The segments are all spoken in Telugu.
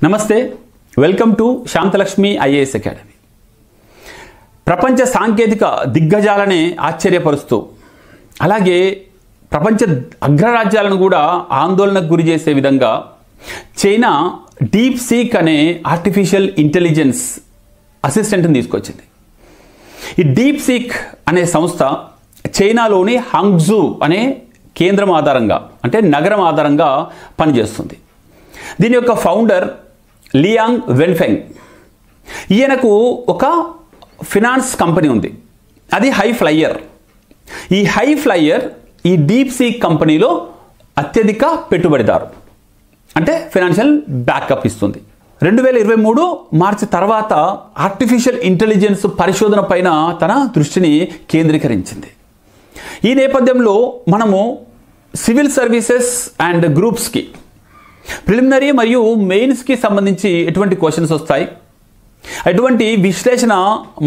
నమస్తే welcome to Shantalakshmi IAS academy. ప్రపంచ సాంకేతిక దిగ్గజాలనే ఆశ్చర్యపరుస్తూ అలాగే ప్రపంచ అగ్రరాజ్యాలను కూడా ఆందోళనకు గురి చేసే విధంగా చైనా డీప్ సీక్ అనే ఆర్టిఫిషియల్ ఇంటెలిజెన్స్ అసిస్టెంట్ని తీసుకొచ్చింది. ఈ డీప్ సీక్ అనే సంస్థ చైనాలోని హాంగ్జూ అనే కేంద్రం ఆధారంగా అంటే నగరం ఆధారంగా పనిచేస్తుంది. దీని యొక్క ఫౌండర్ లియాంగ్ వెన్ఫెంగ్. ఈయనకు ఒక ఫినాన్స్ కంపెనీ ఉంది, అది హై ఫ్లైయర్. ఈ హై ఫ్లైయర్ ఈ డీప్ సీక్ కంపెనీలో అత్యధిక పెట్టుబడిదారు, అంటే ఫైనాన్షియల్ బ్యాకప్ ఇస్తుంది. 2023 మార్చి తర్వాత ఆర్టిఫిషియల్ ఇంటెలిజెన్స్ పరిశోధన పైన తన దృష్టిని కేంద్రీకరించింది. ఈ నేపథ్యంలో మనము సివిల్ సర్వీసెస్ అండ్ గ్రూప్స్కి ప్రిలిమినరీ మరియు మెయిన్స్కి సంబంధించి ఎటువంటి క్వశ్చన్స్ వస్తాయి, ఎటువంటి విశ్లేషణ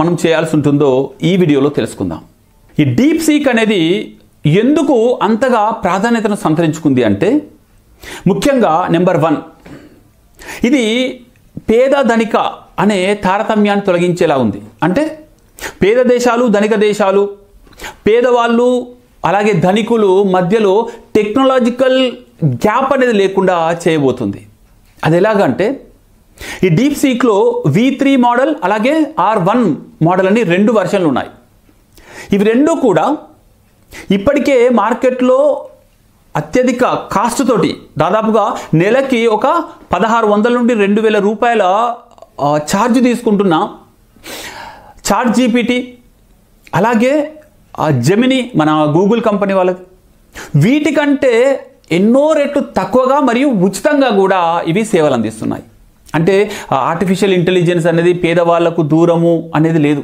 మనం చేయాల్సి ఉంటుందో ఈ వీడియోలో తెలుసుకుందాం. ఈ డీప్ సీక్ అనేది ఎందుకు అంతగా ప్రాధాన్యతను సంతరించుకుంది అంటే, ముఖ్యంగా నెంబర్ 1, ఇది పేద ధనిక అనే తారతమ్యాన్ని తొలగించేలా ఉంది. అంటే పేద దేశాలు ధనిక దేశాలు, పేదవాళ్ళు అలాగే ధనికులు మధ్యలో టెక్నాలజికల్ గ్యాప్ అనేది లేకుండా చేయబోతుంది. అది ఎలాగంటే, ఈ డీప్ సీక్లో V3 మోడల్ అలాగే R1 మోడల్ అని 2 వర్షన్లు ఉన్నాయి. ఇవి రెండు కూడా ఇప్పటికే మార్కెట్లో అత్యధిక కాస్ట్ తోటి దాదాపుగా నెలకి ఒక 1600 నుండి 2000 రూపాయల ఛార్జ్ తీసుకుంటున్న చాట్ జీపీటీ అలాగే జెమినీ మన గూగుల్ కంపెనీ వాళ్ళది, వీటికంటే ఎన్నో రెట్లు తక్కువగా మరియు ఉచితంగా కూడా ఇవి సేవలు అందిస్తున్నాయి. అంటే ఆర్టిఫిషియల్ ఇంటెలిజెన్స్ అనేది పేదవాళ్లకు దూరము అనేది లేదు.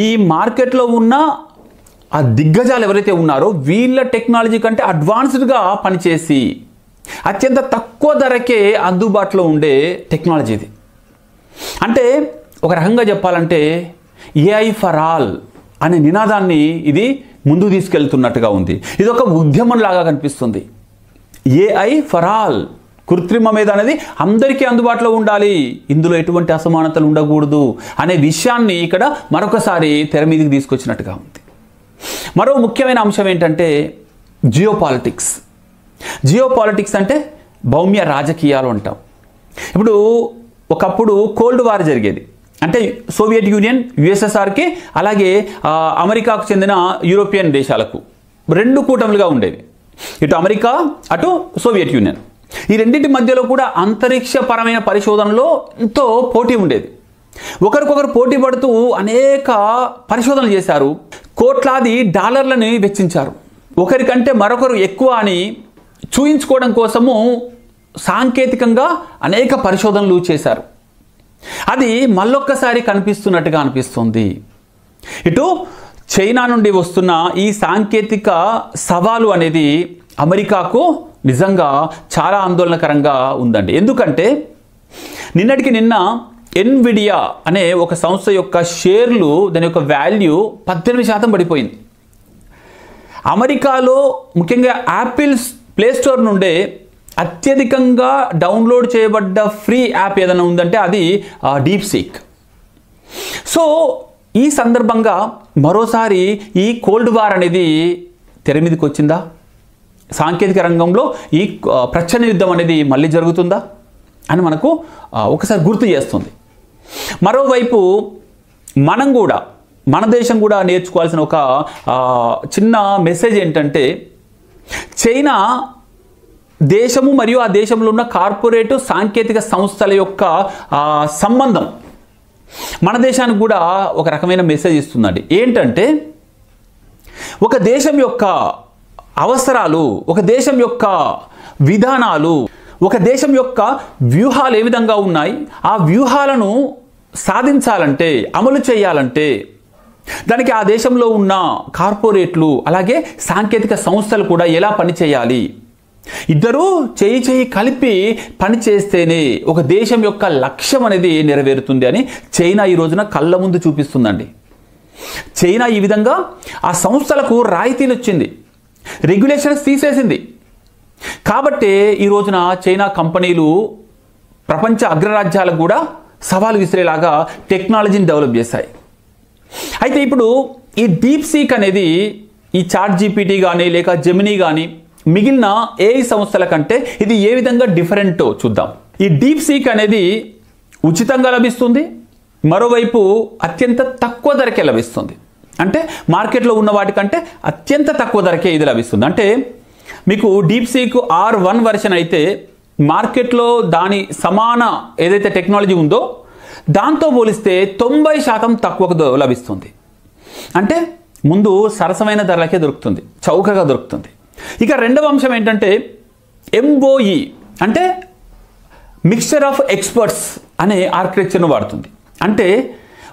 ఈ మార్కెట్లో ఉన్న ఆ దిగ్గజాలు ఎవరైతే ఉన్నారో వీళ్ళ టెక్నాలజీ కంటే అడ్వాన్స్డ్గా పనిచేసి అత్యంత తక్కువ ధరకే అందుబాటులో ఉండే టెక్నాలజీ ఇది. అంటే ఒక రకంగా చెప్పాలంటే ఏఐ ఫర్ ఆల్ అనే నినాదాన్ని ఇది ముందుకు తీసుకెళ్తున్నట్టుగా ఉంది. ఇది ఒక ఉద్యమం లాగా కనిపిస్తుంది. ఏఐ ఫర్ ఆల్, కృత్రిమ మీద అనేది అందరికీ అందుబాటులో ఉండాలి, ఇందులో ఎటువంటి అసమానతలు ఉండకూడదు అనే విషయాన్ని ఇక్కడ మరొకసారి తెర మీదకి తీసుకొచ్చినట్టుగా ఉంది. మరో ముఖ్యమైన అంశం ఏంటంటే జియోపాలిటిక్స్. జియోపాలిటిక్స్ అంటే భౌమ్య రాజకీయాలు అంటాం. ఇప్పుడు ఒకప్పుడు కోల్డ్ వార్ జరిగేది, అంటే సోవియట్ యూనియన్ యుఎస్ఎస్ఆర్కి అలాగే అమెరికాకు చెందిన యూరోపియన్ దేశాలకు 2 కూటములుగా ఉండేవి. ఇటు అమెరికా అటు సోవియట్ యూనియన్. ఈ రెండింటి మధ్యలో కూడా అంతరిక్షపరమైన పరిశోధనలో ఎంతో పోటీ ఉండేది. ఒకరికొకరు పోటీ పడుతూ అనేక పరిశోధనలు చేశారు, కోట్లాది డాలర్లను వెచ్చించారు. ఒకరికంటే మరొకరు ఎక్కువ అని చూయించుకోవడం కోసము సాంకేతికంగా అనేక పరిశోధనలు చేశారు. అది మళ్ళొక్కసారి కనిపిస్తున్నట్టుగా అనిపిస్తుంది. ఇటు చైనా నుండి వస్తున్న ఈ సాంకేతిక సవాలు అనేది అమెరికాకు నిజంగా చాలా ఆందోళనకరంగా ఉందండి. ఎందుకంటే నిన్నటికి నిన్న ఎన్విడియా అనే ఒక సంస్థ యొక్క షేర్లు, దాని యొక్క వాల్యూ 18% పడిపోయింది. అమెరికాలో ముఖ్యంగా యాపిల్ ప్లే స్టోర్ నుండే అత్యధికంగా డౌన్లోడ్ చేయబడ్డ ఫ్రీ యాప్ ఏదైనా ఉందంటే అది డీప్ సీక్. సో ఈ సందర్భంగా మరోసారి ఈ కోల్డ్ వార్ అనేది తెర మీదకి వచ్చిందా? సాంకేతిక రంగంలో ఈ ప్రచ్ఛన్న యుద్ధం అనేది మళ్ళీ జరుగుతుందా అని మనకు ఒకసారి గుర్తు చేస్తుంది. మరోవైపు మనం కూడా, మన దేశం కూడా నేర్చుకోవాల్సిన ఒక చిన్న మెసేజ్ ఏంటంటే, చైనా దేశము మరియు ఆ దేశంలో ఉన్న కార్పొరేట్ సాంకేతిక సంస్థల యొక్క సంబంధం మన దేశానికి కూడా ఒక రకమైన మెసేజ్ ఇస్తుందండి. ఏంటంటే, ఒక దేశం యొక్క అవసరాలు, ఒక దేశం యొక్క విధానాలు, ఒక దేశం యొక్క వ్యూహాలు ఏ విధంగా ఉన్నాయి, ఆ వ్యూహాలను సాధించాలంటే, అమలు చేయాలంటే దానికి ఆ దేశంలో ఉన్న కార్పొరేట్లు అలాగే సాంకేతిక సంస్థలు కూడా ఎలా పనిచేయాలి, ఇద్దరూ చేయి కలిపి పని చేస్తేనే ఒక దేశం యొక్క లక్ష్యం అనేది నెరవేరుతుంది అని చైనా ఈ రోజున కళ్ళ ముందు చూపిస్తుందండి. చైనా ఈ విధంగా ఆ సంస్థలకు రాయితీలు ఇచ్చింది, రెగ్యులేషన్స్ తీసేసింది. కాబట్టి ఈ రోజున చైనా కంపెనీలు ప్రపంచ అగ్రరాజ్యాలకు కూడా సవాలు విసిరేలాగా టెక్నాలజీని డెవలప్ చేశాయి. అయితే ఇప్పుడు ఈ డీప్ సీక్ అనేది ఈ చాట్ జీపీటీ కానీ లేక జెమినీ కానీ మిగిలిన ఏఐ సంస్థల కంటే ఇది ఏ విధంగా డిఫరెంటో చూద్దాం. ఈ డీప్ సీక్ అనేది ఉచితంగా లభిస్తుంది, మరోవైపు అత్యంత తక్కువ ధరకే లభిస్తుంది. అంటే మార్కెట్లో ఉన్న వాటికంటే అత్యంత తక్కువ ధరకే ఇది లభిస్తుంది. అంటే మీకు డీప్ సీక్ R1 వెర్షన్ అయితే మార్కెట్లో దాని సమాన ఏదైతే టెక్నాలజీ ఉందో దాంతో పోలిస్తే 90% తక్కువకు లభిస్తుంది. అంటే ముందు సరసమైన ధరలకే దొరుకుతుంది, చౌకగా దొరుకుతుంది. ఇక రెండవ అంశం ఏంటంటే MOE అంటే మిక్స్చర్ ఆఫ్ ఎక్స్పర్ట్స్ అనే ఆర్కిటెక్చర్ను వాడుతుంది. అంటే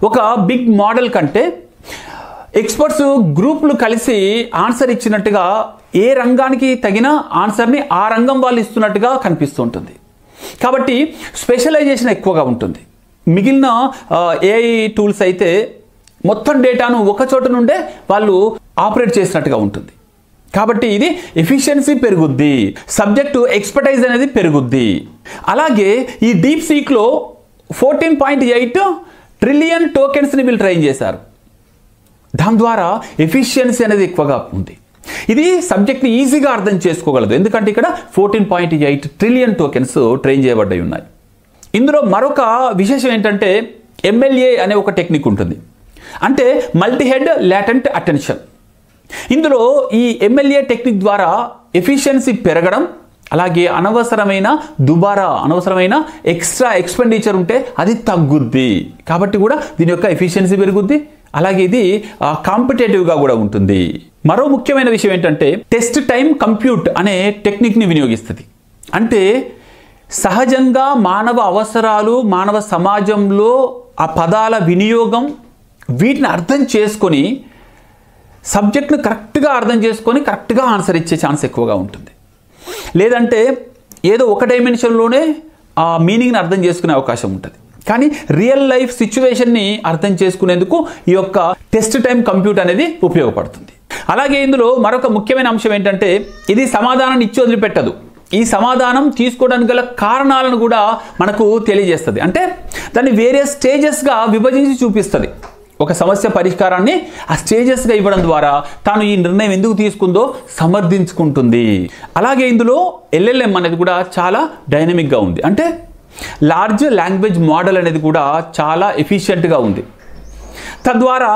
ఒక బిగ్ మోడల్ కంటే ఎక్స్పర్ట్స్ గ్రూపులు కలిసి ఆన్సర్ ఇచ్చినట్టుగా ఏ రంగానికి తగిన ఆన్సర్ని ఆ రంగం వాళ్ళు ఇస్తున్నట్టుగా కనిపిస్తూ ఉంటుంది. కాబట్టి స్పెషలైజేషన్ ఎక్కువగా ఉంటుంది. మిగిలిన ఏఐ టూల్స్ అయితే మొత్తం డేటాను ఒక చోట నుండే వాళ్ళు ఆపరేట్ చేసినట్టుగా ఉంటుంది. కాబట్టి ఇది ఎఫిషియన్సీ పెరుగుద్ది, సబ్జెక్టు ఎక్స్పర్టైజ్ అనేది పెరుగుద్ది. అలాగే ఈ డీప్ సీక్లో 14.8 ట్రిలియన్ టోకెన్స్ని వీళ్ళు ట్రైన్ చేశారు. దాని ద్వారా ఎఫిషియన్సీ అనేది ఎక్కువగా ఉంది. ఇది సబ్జెక్ట్ని ఈజీగా అర్థం చేసుకోగలదు, ఎందుకంటే ఇక్కడ 14.8 ట్రిలియన్ టోకెన్స్ ట్రైన్ చేయబడ్డాయి ఉన్నాయి. ఇందులో మరొక విశేషం ఏంటంటే MLA అనే ఒక టెక్నిక్ ఉంటుంది, అంటే మల్టీ హెడ్ లాటెంట్ అటెన్షన్. ఇందులో ఈ MLA టెక్నిక్ ద్వారా ఎఫిషియన్సీ పెరగడం, అలాగే అనవసరమైన ఎక్స్ట్రా ఎక్స్పెండిచర్ ఉంటే అది తగ్గుద్ది. కాబట్టి కూడా దీని యొక్క ఎఫిషియన్సీ పెరుగుద్ది, అలాగే ఇది కాంపిటేటివ్గా కూడా ఉంటుంది. మరో ముఖ్యమైన విషయం ఏంటంటే టెస్ట్ టైం కంప్యూట్ అనే టెక్నిక్ని వినియోగిస్తుంది. అంటే సహజంగా మానవ అవసరాలు, మానవ సమాజంలో ఆ పదాల వినియోగం వీటిని అర్థం చేసుకొని సబ్జెక్ట్ను కరెక్ట్గా అర్థం చేసుకొని కరెక్ట్గా ఆన్సర్ ఇచ్చే ఛాన్స్ ఎక్కువగా ఉంటుంది. లేదంటే ఏదో ఒక డైమెన్షన్లోనే ఆ మీనింగ్ని అర్థం చేసుకునే అవకాశం ఉంటుంది. కానీ రియల్ లైఫ్ సిచ్యువేషన్ని అర్థం చేసుకునేందుకు ఈ యొక్క టెస్ట్ టైం కంప్యూట్ అనేది ఉపయోగపడుతుంది. అలాగే ఇందులో మరొక ముఖ్యమైన అంశం ఏంటంటే ఇది సమాధానాన్ని ఇచ్చి వదిలిపెట్టదు. ఈ సమాధానం తీసుకోవడానికి గల కారణాలను కూడా మనకు తెలియజేస్తుంది. అంటే దాన్ని వేరే స్టేజెస్గా విభజించి చూపిస్తుంది. ఒక సమస్య పరిష్కారాన్ని ఆ స్టేజెస్గా ఇవ్వడం ద్వారా తాను ఈ నిర్ణయం ఎందుకు తీసుకుందో సమర్థించుకుంటుంది. అలాగే ఇందులో LLM అనేది కూడా చాలా డైనమిక్గా ఉంది. అంటే లార్జ్ లాంగ్వేజ్ మోడల్ అనేది కూడా చాలా ఎఫిషియెంట్గా ఉంది. తద్వారా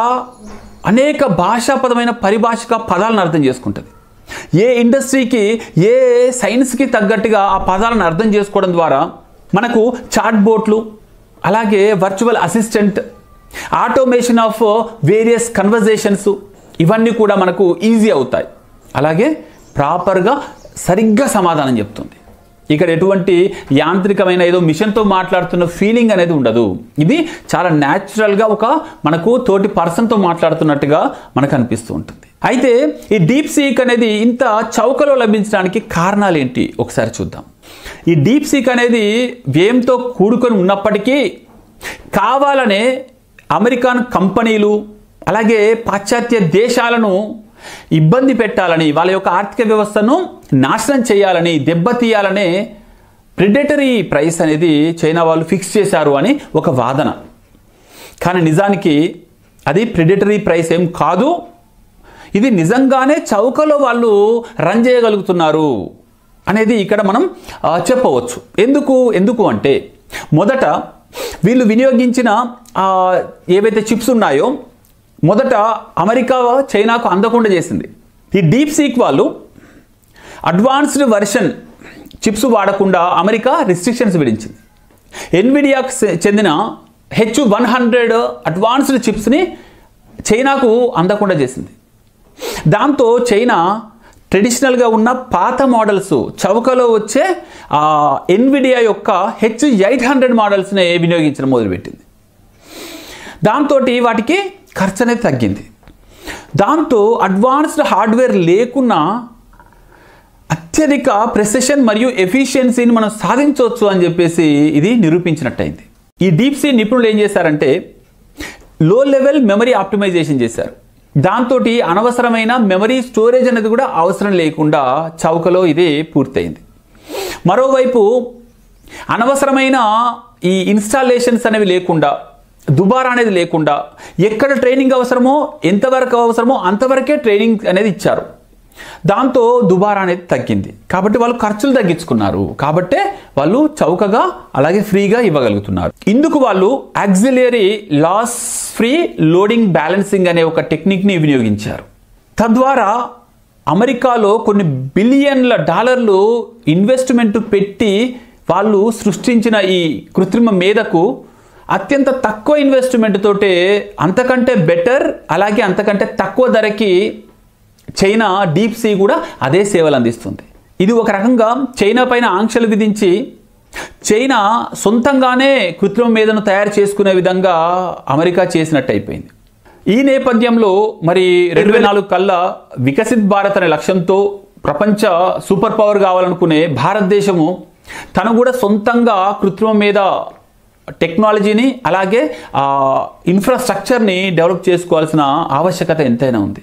అనేక భాషాపరమైన పరిభాషిక పదాలను అర్థం చేసుకుంటుంది. ఏ ఇండస్ట్రీకి ఏ సైన్స్కి తగ్గట్టుగా ఆ పదాలను అర్థం చేసుకోవడం ద్వారా మనకు చాట్ బోట్లు, అలాగే virtual assistant, automation of various conversations ఇవన్నీ కూడా మనకు ఈజీ అవుతాయి. అలాగే ప్రాపర్గా సరిగ్గా సమాధానం చెప్తుంది. ఇక్కడ ఎటువంటి యాంత్రికమైన ఏదో మిషన్తో మాట్లాడుతున్న ఫీలింగ్ అనేది ఉండదు. ఇది చాలా న్యాచురల్గా ఒక మనకు తోటి పర్సన్తో మాట్లాడుతున్నట్టుగా మనకు అనిపిస్తూ ఉంటుంది. అయితే ఈ డీప్ సీక్ అనేది ఇంత చౌకలో లభించడానికి కారణాలు ఏంటి ఒకసారి చూద్దాం. ఈ డీప్ సీక్ అనేది వ్యయంతో కూడుకొని ఉన్నప్పటికీ కావాలనే అమెరికన్ కంపెనీలు అలాగే పాశ్చాత్య దేశాలను ఇబ్బంది పెట్టాలని, వాళ్ళ యొక్క ఆర్థిక వ్యవస్థను నాశనం చేయాలని, దెబ్బతీయాలనే ప్రిడేటరీ ప్రైస్ అనేది చైనా వాళ్ళు ఫిక్స్ చేశారు అని ఒక వాదన. కానీ నిజానికి అది ప్రిడేటరీ ప్రైస్ ఏం కాదు. ఇది నిజంగానే చౌకలో వాళ్ళు రన్ చేయగలుగుతున్నారు అనేది ఇక్కడ మనం చెప్పవచ్చు. ఎందుకు అంటే మొదట వీళ్ళు వినియోగించిన ఏవైతే చిప్స్ ఉన్నాయో మొదట అమెరికా చైనాకు అందకుండా చేసింది. ఈ డీప్ సీక్ వాళ్ళు అడ్వాన్స్డ్ వెర్షన్ చిప్స్ వాడకుండా అమెరికా రిస్ట్రిక్షన్స్ విధించింది. ఎన్విడియాకు చెందిన H100 అడ్వాన్స్డ్ చిప్స్ని చైనాకు అందకుండా చేసింది. దాంతో చైనా ట్రెడిషనల్గా ఉన్న పాత మోడల్స్ చౌకలో వచ్చే ఎన్విడియా యొక్క H800 మోడల్స్ని వినియోగించడం మొదలుపెట్టింది. దాంతో వాటికి ఖర్చు అనేది తగ్గింది. దాంతో అడ్వాన్స్డ్ హార్డ్వేర్ లేకున్నా అత్యధిక ప్రెసిషన్ మరియు ఎఫిషియన్సీని మనం సాధించవచ్చు అని చెప్పేసి ఇది నిరూపించినట్టయింది. ఈ డీప్ సీ నిపుణులు ఏం చేశారంటే లో లెవెల్ మెమరీ ఆప్టిమైజేషన్ చేశారు. దాంతో అనవసరమైన మెమరీ స్టోరేజ్ అనేది కూడా అవసరం లేకుండా చౌకలో ఇది పూర్తయింది. మరోవైపు అనవసరమైన ఈ ఇన్స్టాలేషన్స్ అనేవి లేకుండా, దుబారా అనేది లేకుండా, ఎక్కడ ట్రైనింగ్ అవసరమో ఎంతవరకు అవసరమో అంతవరకే ట్రైనింగ్ అనేది ఇచ్చారు. దాంతో దుబారా అనేది తగ్గింది. కాబట్టి వాళ్ళు ఖర్చులు తగ్గించుకున్నారు. కాబట్టే వాళ్ళు చౌకగా అలాగే ఫ్రీగా ఇవ్వగలుగుతున్నారు. ఇందుకు వాళ్ళు auxiliary loss free loading balancing అనే ఒక టెక్నిక్ని వినియోగించారు. తద్వారా అమెరికాలో కొన్ని బిలియన్ల డాలర్లు ఇన్వెస్ట్మెంట్ పెట్టి వాళ్ళు సృష్టించిన ఈ కృత్రిమ మేధకు అత్యంత తక్కువ ఇన్వెస్ట్మెంట్ తోటే అంతకంటే బెటర్, అలాగే అంతకంటే తక్కువ ధరకి చైనా డీప్ సీ కూడా అదే సేవలు అందిస్తుంది. ఇది ఒక రకంగా చైనా పైన ఆంక్షలు విధించి చైనా సొంతంగానే కృత్రిమ మేధను తయారు చేసుకునే విధంగా అమెరికా చేసినట్టు అయిపోయింది. ఈ నేపథ్యంలో మరి 2024 కల్లా వికసిత్ భారత్ అనే లక్ష్యంతో ప్రపంచ సూపర్ పవర్ కావాలనుకునే భారతదేశము తను కూడా సొంతంగా కృత్రిమ మేధ టెక్నాలజీని అలాగే ఇన్ఫ్రాస్ట్రక్చర్ని డెవలప్ చేసుకోవాల్సిన ఆవశ్యకత ఎంతైనా ఉంది.